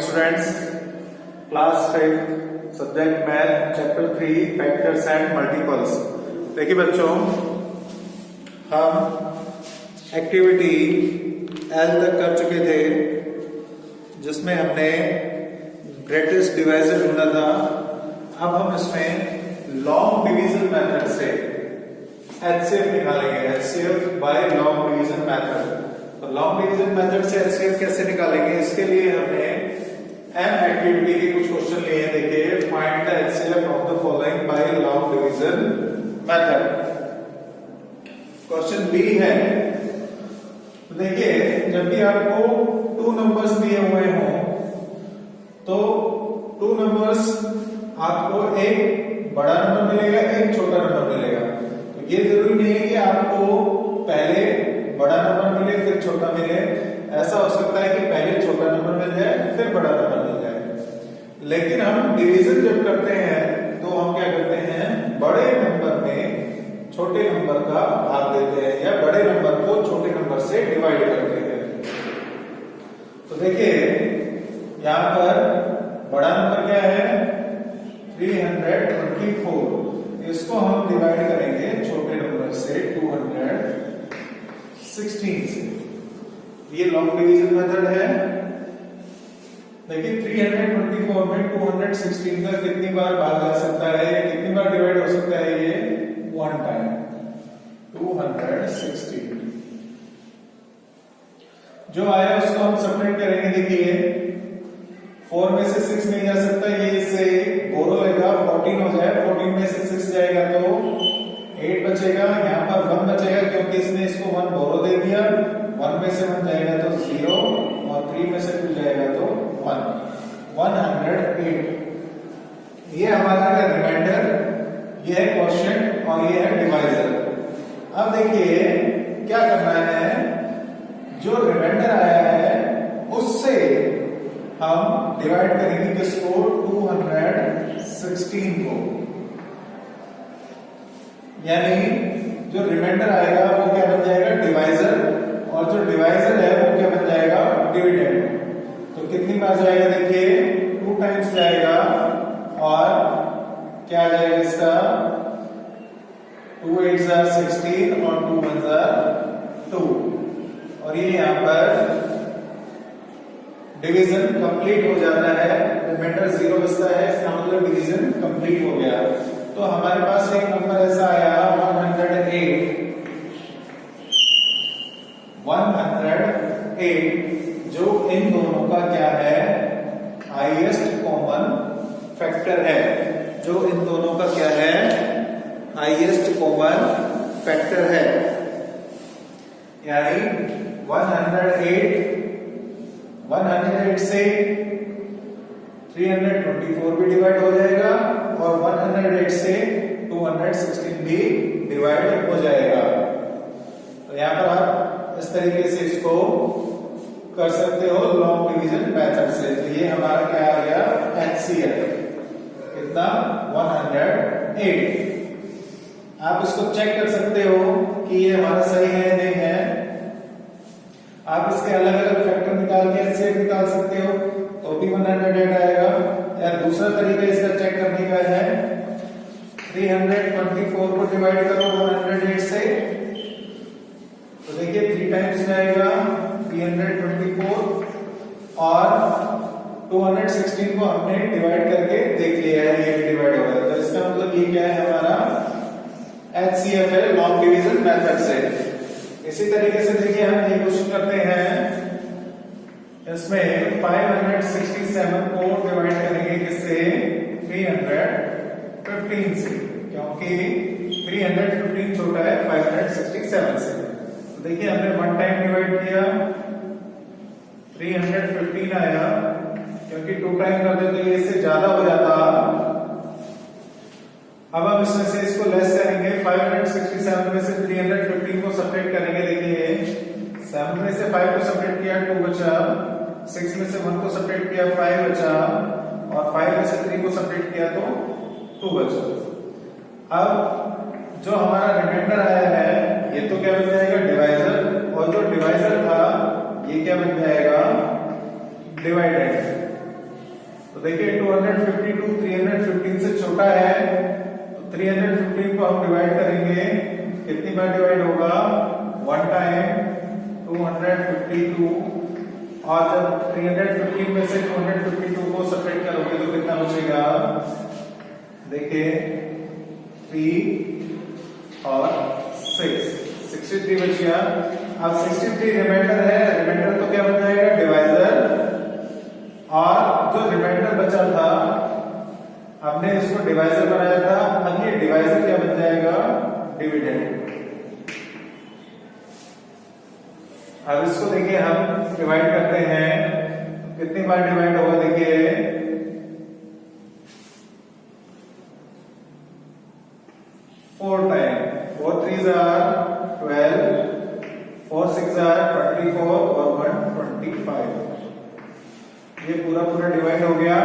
Students, class 5 subject math chapter 3 factors and multiples. देखिए बच्चों, हम एक्टिविटी एल तक कर चुके थे जिसमें हमने ग्रेटेस्ट डिवाइजर ढूंढा था। अब हम इसमें लॉन्ग डिवीजन मेथड से एचसीएफ निकालेंगे, HCF by long division method. तो लॉन्ग डिवीजन मेथड से एचसीएफ कैसे निकालेंगे, इसके लिए हमने एम एक्टिविटी के कुछ क्वेश्चन लिए हैं। देखिए, find the HCF of the following by long division method. Question B है, तो देखिए जब भी आपको टू नंबर्स दिए हुए हों तो टू नंबर्स आपको एक बड़ा नंबर मिलेगा, एक छोटा नंबर मिलेगा। तो ये जरूरी नहीं है कि आपको पहले बड़ा नंबर मिले फिर छोटा मिले। ऐसा हो सकता है कि पहले छोटा नंबर मिल जाए फिर बड़ा नंबर मिल जाए। लेकिन हम डिवीजन जब करते हैं तो हम क्या करते हैं, बड़े नंबर में छोटे नंबर का भाग देते हैं या बड़े नंबर को छोटे नंबर से डिवाइड करते हैं। तो देखिए यहां पर बड़ा नंबर क्या है, 324। इसको हम डिवाइड करेंगे छोटे नंबर से 216 से। ये लॉन्ग डिवीजन मेथड है। देखिए 324 में 216 का कितनी बार भाग आ सकता है, कितनी बार डिवाइड हो सकता है, ये वन टाइम 216। जो आया उसको हम सबट्रैक्ट करेंगे। देखिए 4 में से 6 नहीं जा सकता, ये इससे बोरो लेगा, 14 हो जाए। 14 में से 6 जाएगा तो 8 बचेगा। यहाँ पर 1 बचेगा क्योंकि इसने इसको 1 बोरो दे दिया। 1 में से 1 जाएगा तो 0 और 3 में से 2 जाएगा तो 1। 108। ये हमारा है रिमाइंडर, ये है क्वोशिएंट और ये है डिवाइजर। अब देखिए क्या करना है, जो रिमाइंडर आया है उससे हम डिवाइड करेंगे किसको, 216 को। यानी जो रिमाइंडर आएगा वो क्या बन जाएगा, डिवाइजर, और जो डिवाइजर है वो क्या बन जाएगा, डिविडेंड। तो कितनी बार जाएगा, देखिए 2 टाइम्स जाएगा और क्या आ जाएगा इसका, 2 8 are 16 और 2 1 are 2। और ये यहां पर डिवीजन कंप्लीट हो जाता है, रिमाइंडर 0 बचता है, इसका मतलब डिवीजन कंप्लीट हो गया। तो हमारे पास एक नंबर ऐसा आया 108, जो इन दोनों का क्या है, हाईएस्ट कॉमन फैक्टर है। जो इन दोनों का क्या है, हाईएस्ट कॉमन फैक्टर है। यानी 108 से 324 भी डिवाइड हो जाएगा और 108 से 216 भी डिवाइड हो जाएगा। तो यहां पर आप इस तरीके से इसको कर सकते हो लॉन्ग डिवीजन मेथड से। तो ये हमारा क्या आ गया, एचसीएफ कितना, 108। आप इसको चेक कर सकते हो कि ये हमारा सही है नहीं है। आप इसके अलग अलग फैक्टर निकाल के एचसीएफ निकाल सकते हो तो भी 108 आएगा। या दूसरा तरीका इसका चेक करने का है, 324 को डिवाइड करो 108 से, तो देखिए 3 टाइम्स जाएगा 324 और 216 को हमने डिवाइड करके देख लिया है, ये डिवाइड हो गया। तो इसका मतलब ये क्या है, हमारा एचसीएफ है लॉन्ग डिवीजन मेथड से। इसी तरीके से देखिए हम ये क्वेश्चन करते हैं, इसमें 567 को डिवाइड करेंगे किससे, 315 से, क्योंकि 315 छोटा है 567 से। तो देखिए हमने 1 टाइम डिवाइड किया, 315 आया, क्योंकि 2 टाइम कर देते तो इससे ज्यादा हो जाता। अब हम इसमें से इसको लेस करेंगे, 567 में से 315 को सब्ट्रैक्ट करेंगे। देखिए 7 में से 5 को सब्ट्रैक्ट किया 2 बचा, 6 में से 1 को सब्ट्रैक्ट किया 5 बचा, और 5 में से 3 को सब्ट्रैक्ट किया तो 2 बचा। अब जो हमारा रिमाइंडर आया है ये तो क्या बन जाएगा, डिवाइजर, और जो डिवाइजर था ये क्या बन जाएगा, डिवाइडेड। 252 315 से छोटा है, तो 315 को हम डिवाइड करेंगे, कितनी बार डिवाइड होगा, 1 टाइम 252, और जब 315 में से 252 को सब्ट्रैक्ट करोगे तो कितना बचेगा, देखिए 3 और 6, 63 बच गया। अब 63 रिमाइंडर है, रिमाइंडर तो क्या बन जाएगा, डिवाइजर, और जो रिमाइंडर बचा था हमने इसको डिवाइजर बनाया था, अब ये डिवाइजर क्या बन जाएगा, डिविडेंड। अब इसको देखिए हम डिवाइड करते हैं, कितनी बार डिवाइड होगा, देखिए 4 टाइम, 4 3s are 12, 4 6 are 24 और 1 25। ये पूरा डिवाइड हो गया।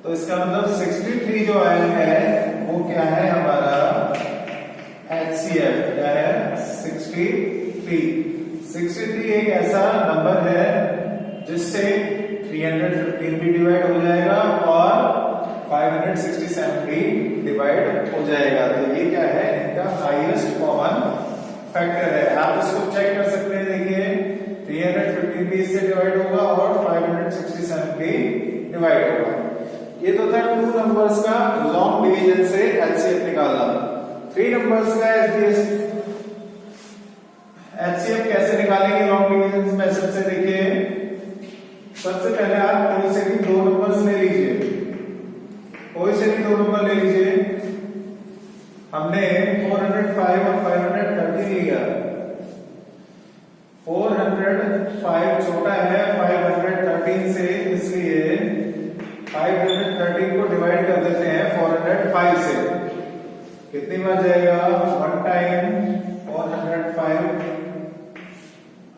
तो इसका मतलब 63 जो आया है वो क्या है हमारा HCF, क्या है 63 एक ऐसा नंबर है जिससे 315 भी डिवाइड हो जाएगा और 567 भी डिवाइड हो जाएगा। तो ये क्या है, इनका हाईएस्ट कॉमन फैक्टर है। आप इसको चेक कर सकते हैं, देखिए 315 भी इससे डिवाइड होगा और 567 भी डिवाइड होगा। ये तो था 2 नंबर्स का लॉन्ग डिवीजन से एचसीएफ निकालना। 3 नंबर्स का एचसीएफ कैसे निकालेंगे लॉन्ग डिवीजन मेथड से, देखिए सबसे पहले आप कोई से भी 2 नंबर्स ले लीजिए, कोई से भी 2 नंबर ले लीजिए। हमने 405 और 530 लिया, 405 छोटा है 513 से, इसलिए 513 को डिवाइड कर देते हैं 405 से, कितनी बार जाएगा, 1 टाइम 405।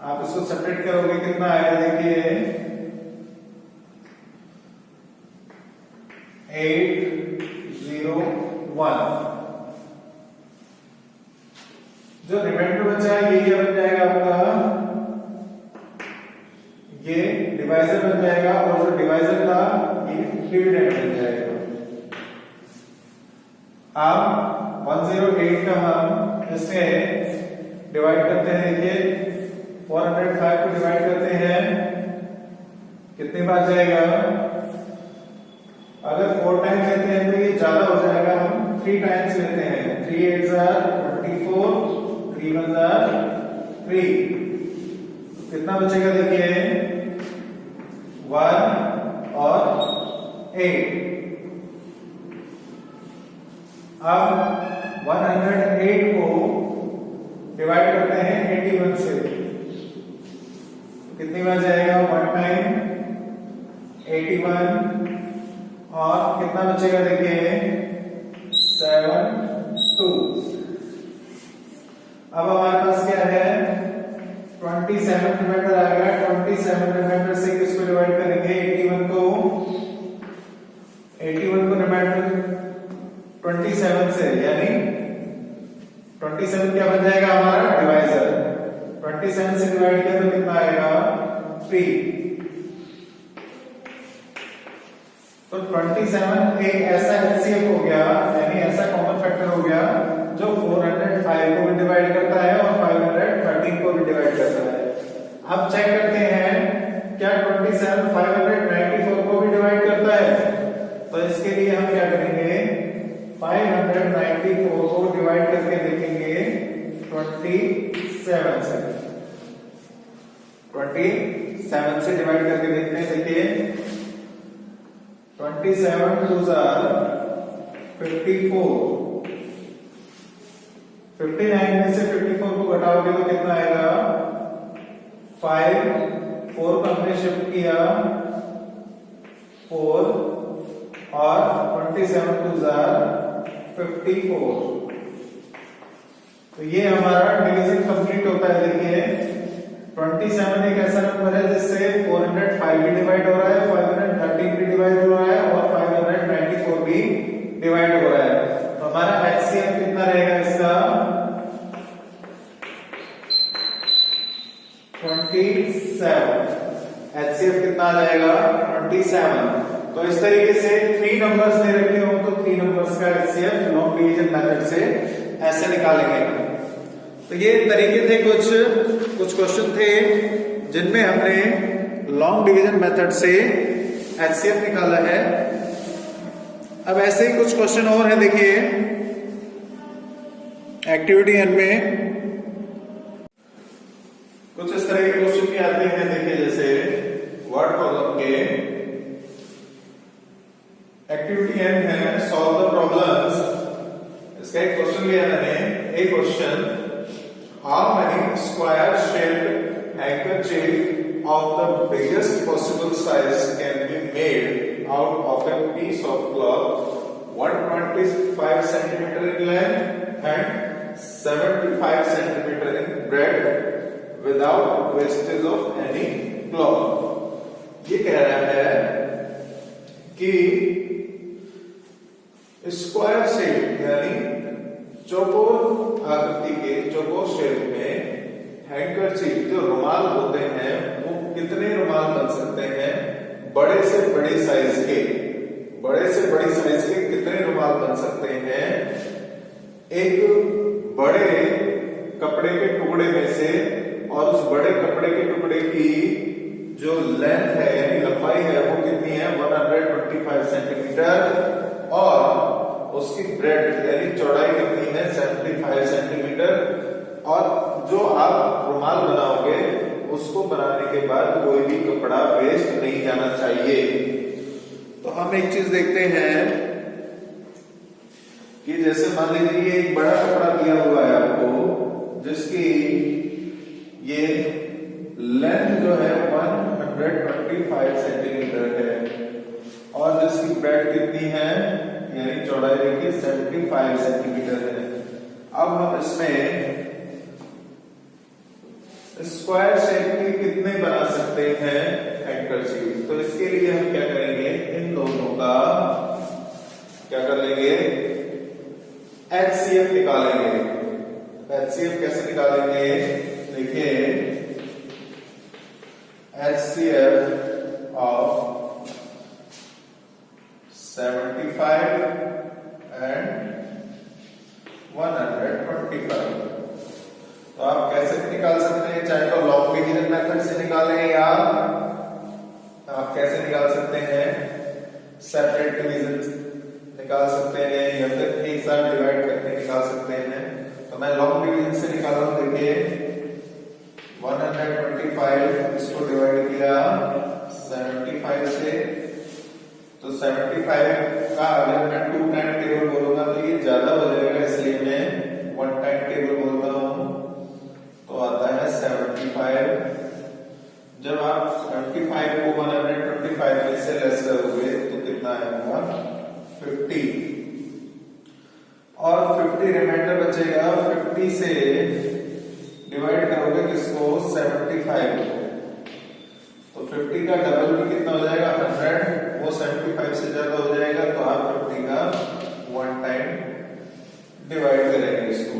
आप इसको सब्ट्रैक्ट करोगे कितना आएगा, देखिए 801। जो रिमाइंडर बचा है ये क्या बन जाएगा आपका, ये डिवाइजर बन जाएगा, और जो डिवाइजर था ये डिविडेंड बन जाएगा। अब 108 का हम इससे डिवाइड करते हैं, देखिए 405 को डिवाइड करते हैं, कितनी बार जाएगा, अगर 4 टाइम्स लेते हैं तो ये ज्यादा हो जाएगा, हम 3 टाइम्स लेते हैं, 3 8s are 24, 3 1s are 3, कितना बचेगा, देखिए 1 और 8। अब 108 को डिवाइड करते हैं 81 से, कितनी बार जाएगा, 1 टाइम 81, और कितना बचेगा, देखिए 7 2। अब हमारे पास क्या है, 27 रिमाइंडर आ गया, 27 रिमाइंडर से किसको डिवाइड करेंगे, 81 को रिमाइंडर 27 से, यानी 27 क्या बन जाएगा हमारा, डिवाइजर। 27 से डिवाइड किया तो कितना आएगा, 3। तो 27 एक ऐसा एचसीएफ हो गया, यानी ऐसा कॉमन फैक्टर हो गया जो 405 को भी डिवाइड करता है और 513 को भी डिवाइड करता है। अब चेक करते हैं क्या 27 594 को भी डिवाइड करता है, तो इसके लिए हम क्या करेंगे, 594 को डिवाइड करके देखेंगे 27 से, 27 से डिवाइड करके देखते हैं, देखिए 27 2s are 54, 59 में से 54 को घटाओगे तो कितना आएगा, 5, 4 को हमने शिफ्ट किया 4, और 27 2s are 54। तो ये हमारा डिवीजन कंप्लीट होता है। देखिए 27 एक ऐसा नंबर है जिससे 405 भी डिवाइड हो रहा है, 513 भी डिवाइड हो रहा है और 594 भी डिवाइड हो रहा है। तो हमारा एचसीएफ कितना रहेगा इसका, 27। एचसीएफ कितना आ जाएगा, 27। तो इस तरीके से 3 नंबर्स दे रखे हो तो 3 नंबर्स का एचसीएफ लॉन्ग डिवीजन मेथड से ऐसे निकालेंगे। तो ये तरीके थे, कुछ क्वेश्चन थे जिनमें हमने लॉन्ग डिवीजन मेथड से एचसीएफ निकाला है। अब ऐसे ही कुछ क्वेश्चन और है, देखिए एक्टिविटी एन में कुछ इस तरह के क्वेश्चन भी आते हैं। देखिए जैसे वर्ड प्रॉब्लम के एक्टिविटी एन है सॉल्व द प्रॉब्लम्स। इसका एक क्वेश्चन लिया मैंने, एक question how many square shaped handkerchief of the biggest possible size can be made out of a piece of cloth 125 centimeter in length and 75 centimeter in breadth without wastage of any cloth। ये कह रहा है कि square shape यानी चौकोर आकृति के चौकोर शेप में हैंकरचीफ जो रुमाल होते हैं वो कितने रुमाल बन सकते हैं, बड़े से बड़े साइज के, बड़े से बड़ी साइज के कितने रुमाल बन सकते हैं एक बड़े कपड़े के टुकड़े में से, और उस बड़े कपड़े के टुकड़े की जो लेंथ है यानी लंबाई है वो कितनी है 125 सेंटीमीटर, और उसकी ब्रेड यानी चौड़ाई कितनी है 75 सेंटीमीटर। और जो आप रुमाल बनाओगे उसको बनाने के बाद कोई भी कपड़ा वेस्ट नहीं जाना चाहिए। तो हम एक चीज देखते हैं कि जैसे मान लीजिए एक बड़ा कपड़ा दिया हुआ है आपको जिसकी ये लेंथ जो है 125 सेंटीमीटर है और जिसकी ब्रेड कितनी है यानी चौड़ाई देखिए 75 सेंटीमीटर है। अब हम इसमें स्क्वायर शेप के कितने बना सकते हैं हैंकरचीफ, तो इसके लिए हम क्या करेंगे, इन दोनों का क्या कर लेंगे एचसीएफ निकालेंगे। एचसीएफ कैसे निकालेंगे, देखिए एचसीएफ ऑफ 75 एंड 125, तो आप कैसे निकाल सकते हैं, चाहे तो लॉन्ग डिवीजन मेथड से निकालें या आप कैसे निकाल सकते हैं सेपरेट डिवीजन निकाल सकते हैं या फिर एक साथ डिवाइड करके निकाल सकते हैं। तो मैं लॉन्ग डिवीजन से निकाल रहा हूं, देखिए 125 इसको डिवाइड किया 75 से, तो 75 का अगर मैं 2 टाइम टेबल बोलूंगा तो ये ज्यादा हो जाएगा, इसलिए मैं 1 टाइम टेबल बोलता हूं, तो आता है 75। जब आप 75 को 125 में से लेस करोगे तो कितना आएगा 50, और 50 रिमाइंडर बचेगा। 50 से डिवाइड करोगे किसको 75 को, तो 50 का डबल भी कितना हो जाएगा 100, वो 75 से ज्यादा हो जाएगा, तो आप 50 का 1 टाइम डिवाइड करेंगे इसको,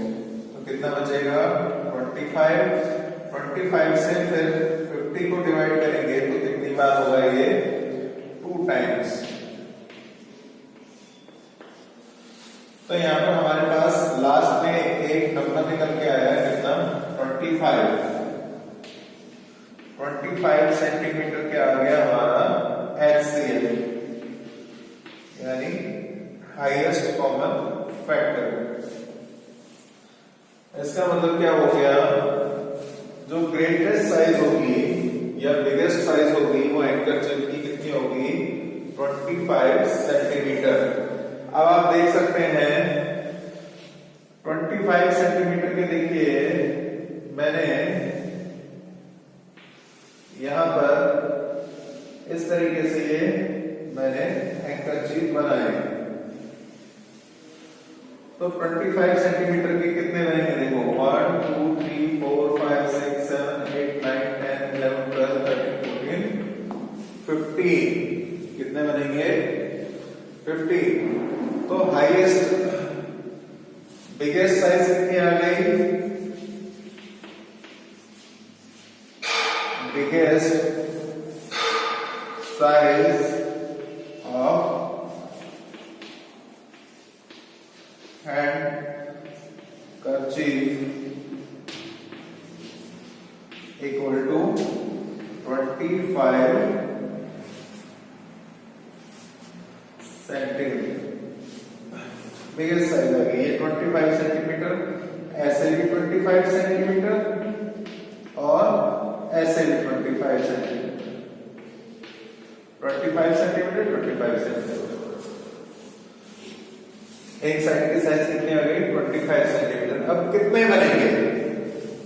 तो कितना बचेगा 25 से फिर 50 को डिवाइड करेंगे तो कितनी बार होगा ये 2 टाइम्स। तो यहाँ पर हमारे पास लास्ट में एक नंबर निकल के आया है कितना 25 सेंटीमीटर के आ गया हमारा एचसीएफ यानी हाईएस्ट कॉमन फैक्टर। इसका मतलब क्या हो गया, जो ग्रेटेस्ट साइज होगी या बिगेस्ट साइज होगी वो हैंकरचीफ की कितनी होगी 25 सेंटीमीटर। अब आप देख सकते हैं 25 सेंटीमीटर के, देखिए मैंने यहां पर इस तरीके से ये मैंने हैंकरचीफ बनाए, तो 25 सेंटीमीटर के कितने बनेंगे, देखो 1 2 3 4 5 6 7 8 9 10 11 12 13 14 15, कितने बनेंगे 50। तो हाईएस्ट बिगेस्ट साइज कितनी आ गई, biggest size to 25 centimetre. Biggest size आ गई, ये 25 सेंटीमीटर, ऐसे भी 25 सेंटीमीटर और ऐसे भी 25 सेंटीमीटर, 25 सेंटीमीटर, 25 सेंटीमीटर। एक साइड की साइज कितनी आ गई? 25 सेंटीमीटर। अब कितने बनेंगे,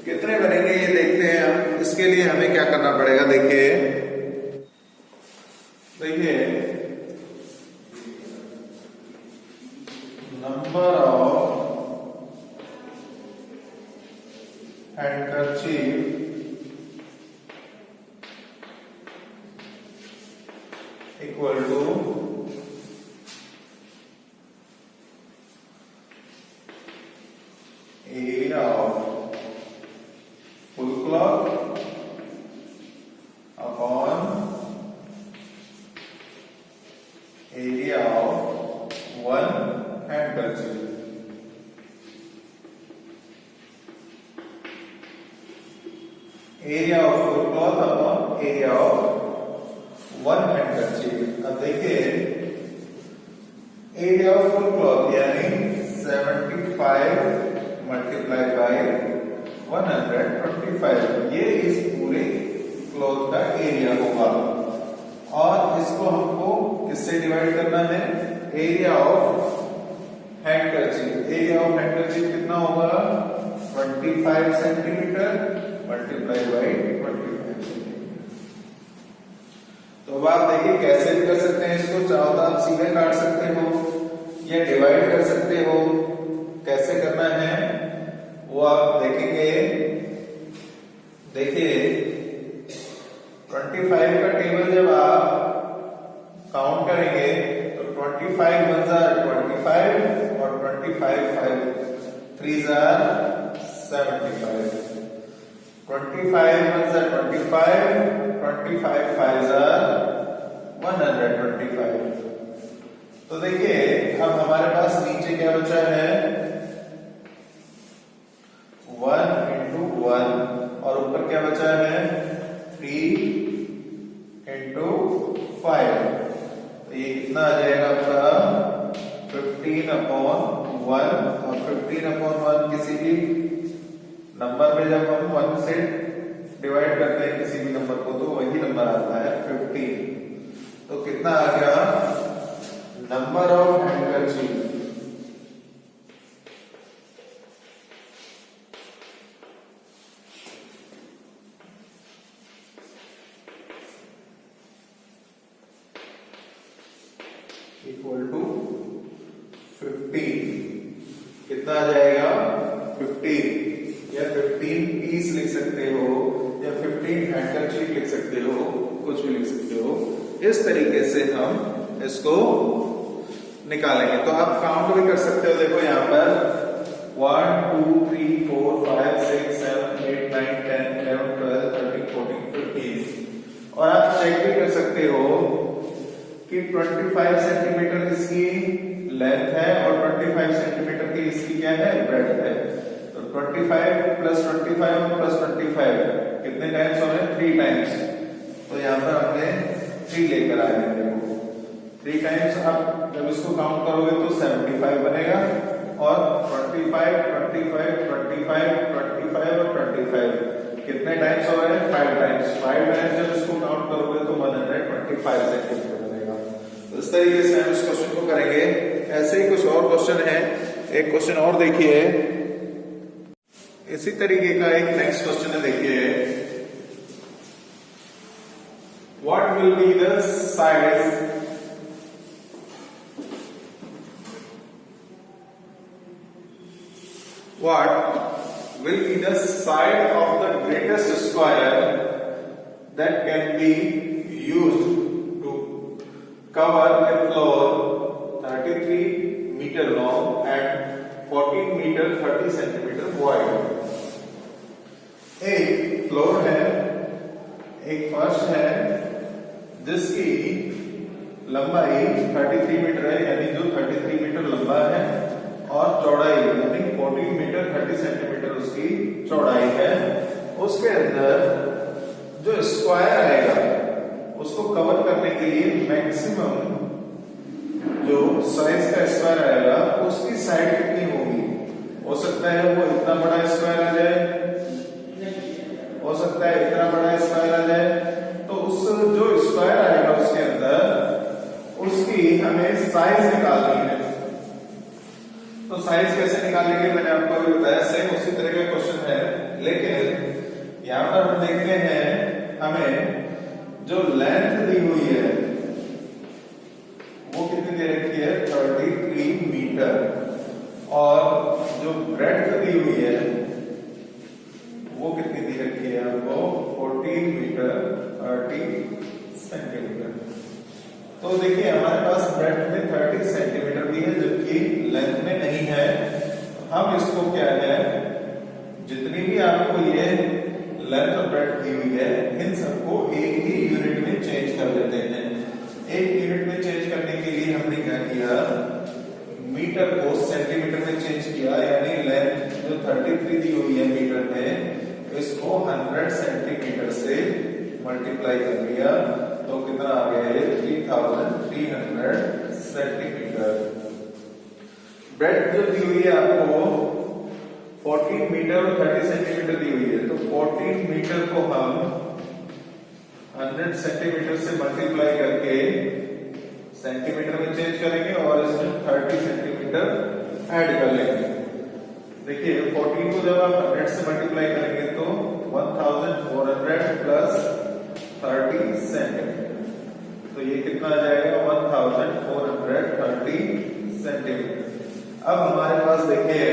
कितने बनेंगे ये देखते हैं हम। इसके लिए हमें क्या करना पड़ेगा, देखिए number of handkerchief equal to area of full cloth upon area of one handkerchief. Area of full cloth upon area of one handkerchief. अब देखिए एरिया ऑफ फुल क्लॉथ यानी 75 मल्टीप्लाई बाय 125, ये इस पूरे क्लॉथ का एरिया होगा। और इसको हमको किससे डिवाइड करना है? Area of handkerchief. Area of handkerchief कितना होगा? 25 सेंटीमीटर मल्टीप्लाई बाय 25 सेंटीमीटर। तो अब आप देखिए कैसे भी कर सकते हैं इसको, चाहो तो आप सीधे काट सकते हो या डिवाइड कर सकते हो। कैसे करना है वो आप देखेंगे। देखिए 25 का टेबल जब आप काउंट करेंगे तो 25 1 जार 25 और 25 5 3 जार 75, 25 1 जार 25, 25 5 जार 125। तो देखिए अब हमारे पास नीचे क्या बचा है? 1 इंटू 1 और ऊपर क्या बचा है? 3 इंटू 5। तो ये कितना आ जाएगा आपका? 15 अपॉन 1। और 15 अपॉन 1 किसी भी नंबर में जब हम 1 से डिवाइड करते हैं किसी भी नंबर को तो वही नंबर आता है 15। तो कितना आ गया? Number of handkerchief equal to 15। कितना आ जाएगा? 15 या 15 पीस लिख सकते हो या 15 हैंडकरचीफ लिख सकते हो, कुछ भी लिख सकते हो। इस तरीके से हम इसको निकालेंगे। तो आप काउंट भी कर सकते हो। देखो यहाँ पर 1 2 3 4 5 6 7 8 9 10 11 12 13 14 15। और आप चेक भी कर सकते हो कि 25 सेंटीमीटर इसकी लेंथ है और 25 सेंटीमीटर की इसकी क्या है? ब्रेड्थ है। तो 25 प्लस 25 और प्लस 25 कितने टाइम्स हो रहे हैं? 3 टाइम्स। तो यहाँ पर हमने 3 लेकर आए हैं। 3 टाइम्स आप जब इसको काउंट करोगे तो 75 बनेगा। और 25 25 25 25 और 25 कितने टाइम्स हो रहे हैं? 5 टाइम्स। 5 टाइम्स जब इसको काउंट करोगे तो 125 सेंटीमीटर बनेगा। तो इस तरीके से हम इस क्वेश्चन को करेंगे। ऐसे ही कुछ और क्वेश्चन है। एक क्वेश्चन और देखिए, इसी तरीके का एक नेक्स्ट क्वेश्चन है। देखिए what will be the size what will be the side of the greatest square that can be used to cover a floor 33 meter long and 14 meter 30 centimeter wide। एक floor है, एक फर्श है जिसकी लंबाई 33 metre है, यानी जो 33 मीटर लंबा है, और चौड़ाई यानी 14 मीटर 30 सेंटीमीटर उसकी चौड़ाई है। उसके अंदर लिए मैक्सिमम जो साइज का स्क्वायर आएगा उसकी साइड कितनी होगी। हो सकता है वो इतना बड़ा स्क्वायर आ जाए, हो सकता है इतना बड़ा स्क्वायर आ जाए। तो उस जो स्क्वायर आएगा उसके अंदर उसकी हमें साइज निकालनी है। तो साइज कैसे निकालेंगे मैंने आपको अभी बताया, सेम उसी तरह का क्वेश्चन है, लेकिन यहां पर हम देखते हैं हमें जो लेंथ दी हुई है वो कितनी दे रखी है 33 मीटर, और जो ब्रेड्थ दी हुई है वो कितनी दी रखी है आपको 14 मीटर 30 सेंटीमीटर। तो देखिए हमारे पास ब्रेड्थ में 30 सेंटीमीटर भी है जबकि लेंथ में नहीं है। हम इसको क्या है, जितनी भी आपको ये लेंथ और ब्रेड्थ दी हुई है इन सबको एक ही यूनिट में चेंज कर देते हैं। एक यूनिट में चेंज करने के लिए हमने क्या किया, मीटर को सेंटीमीटर में चेंज किया, यानी लेंथ जो 33 दी हुई है मीटर में इसको 100 सेंटीमीटर से मल्टीप्लाई कर लिया तो कितना आ गया है 3300 सेंटीमीटर। ब्रेड्थ जो दी हुई है आपको 14 मीटर और 30 सेंटीमीटर दी हुई है, तो 14 मीटर को हम 100 सेंटीमीटर से मल्टीप्लाई करके सेंटीमीटर में चेंज करेंगे और इसमें 30 सेंटीमीटर ऐड कर लेंगे। देखिए 14 को जब आप 100 से मल्टीप्लाई करेंगे तो 1400 प्लस 30 सेंटीमीटर, तो ये कितना आ जाएगा 1430 सेंटीमीटर। अब हमारे पास देखिए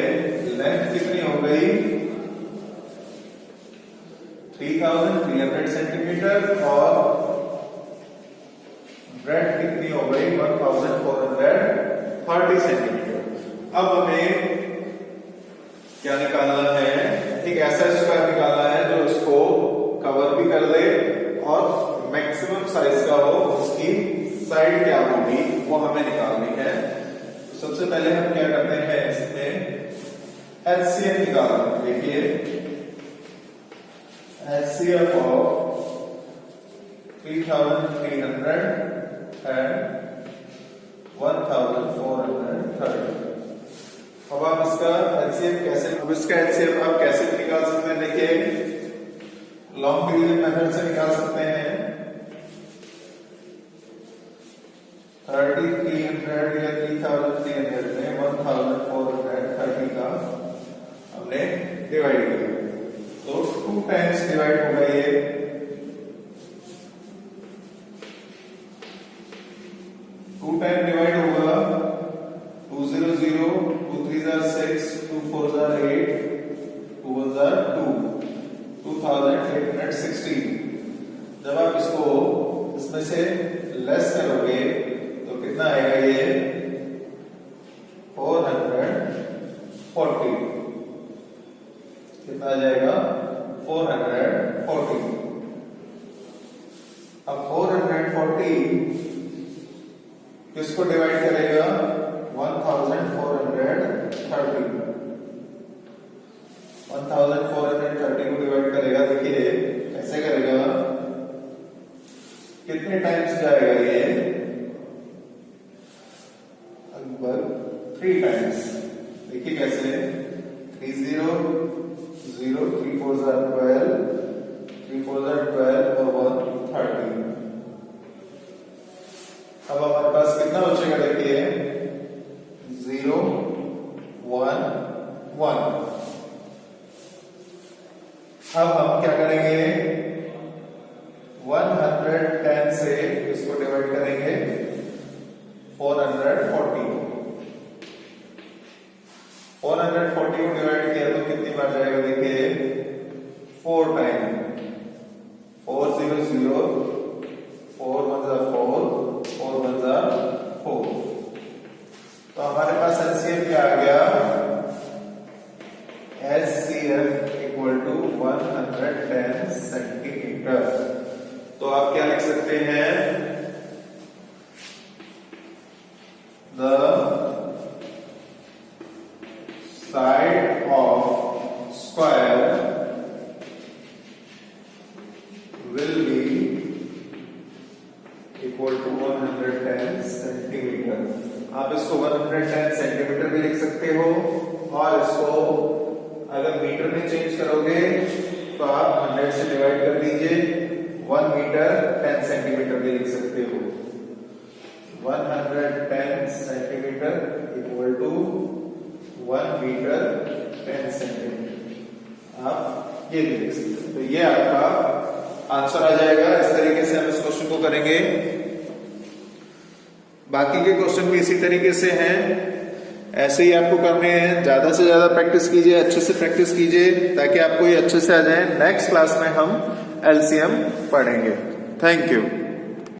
लेंथ कितनी हो गई 3300 सेंटीमीटर और ब्रेड्थ कितनी हो गई 1430 सेंटीमीटर। अब हमें क्या निकालना है, एक ऐसा स्क्वायर निकालना है जो इसको कवर भी कर दे और मैक्सिमम साइज का हो, उसकी साइड क्या होगी वो हमें निकालनी है। तो सबसे पहले हम क्या करते हैं, इसमें एचसीएफ निकालना। देखिए एचसीएफ ऑफ 3300 एंड 1430। अब आप इसका एचसीएफ कैसे, अब इसका एचसीएफ आप कैसे निकाल सकते हैं, देखिए लॉन्ग डिवीजन मेथड से निकाल सकते हैं। 3300 या 3300 में 1430 का हमने डिवाइड किया तो 2 टाइम्स डिवाइड होगा, ये 2 टाइम डिवाइड होगा 200, 2 3 6, 2 4 8, 2 1 2, 2816। जब आप इसको इसमें से लेस करोगे तो कितना आएगा, ये 440, कितना आ जाएगा 440। अब 440 किसको डिवाइड करेगा 1430, 1430 को डिवाइड करेगा। देखिए कैसे करेगा, कितने टाइम्स जाएगा ये, लगभग 3 टाइम्स। देखिए कैसे 30 0 3 4 12, 3 4 12 और 130। अब हमारे पास कितना बचेगा, देखिए 0 1 1। अब हम क्या करेंगे 110 से इसको डिवाइड करेंगे 440 को डिवाइड किया तो कितनी बार जाएगा, देखिए 4 टाइम, 4 0 0, 4 1 4, 4 1 4। तो हमारे पास एचसीएफ क्या आ गया, एचसीएफ इक्वल टू 110 सेंटीमीटर। तो आप क्या लिख सकते हैं, the side of square will be equal to 110 centimetre. आप इसको 110 सेंटीमीटर भी लिख सकते हो और इसको अगर मीटर में चेंज करोगे तो आप 100 से डिवाइड कर दीजिए, 1 मीटर 10 सेंटीमीटर भी लिख सकते हो। 110 centimetre equal to 1 metre 10 centimetre, आप ये भी लिख सकते हो। तो ये आपका आंसर आ जाएगा। इस तरीके से हम इस क्वेश्चन को करेंगे। बाकी के क्वेश्चन भी इसी तरीके से हैं, ऐसे ही आपको करने हैं। ज्यादा से ज्यादा प्रैक्टिस कीजिए, अच्छे से प्रैक्टिस कीजिए ताकि आपको ये अच्छे से आ जाए। नेक्स्ट क्लास में हम एलसीएम पढ़ेंगे। Thank you.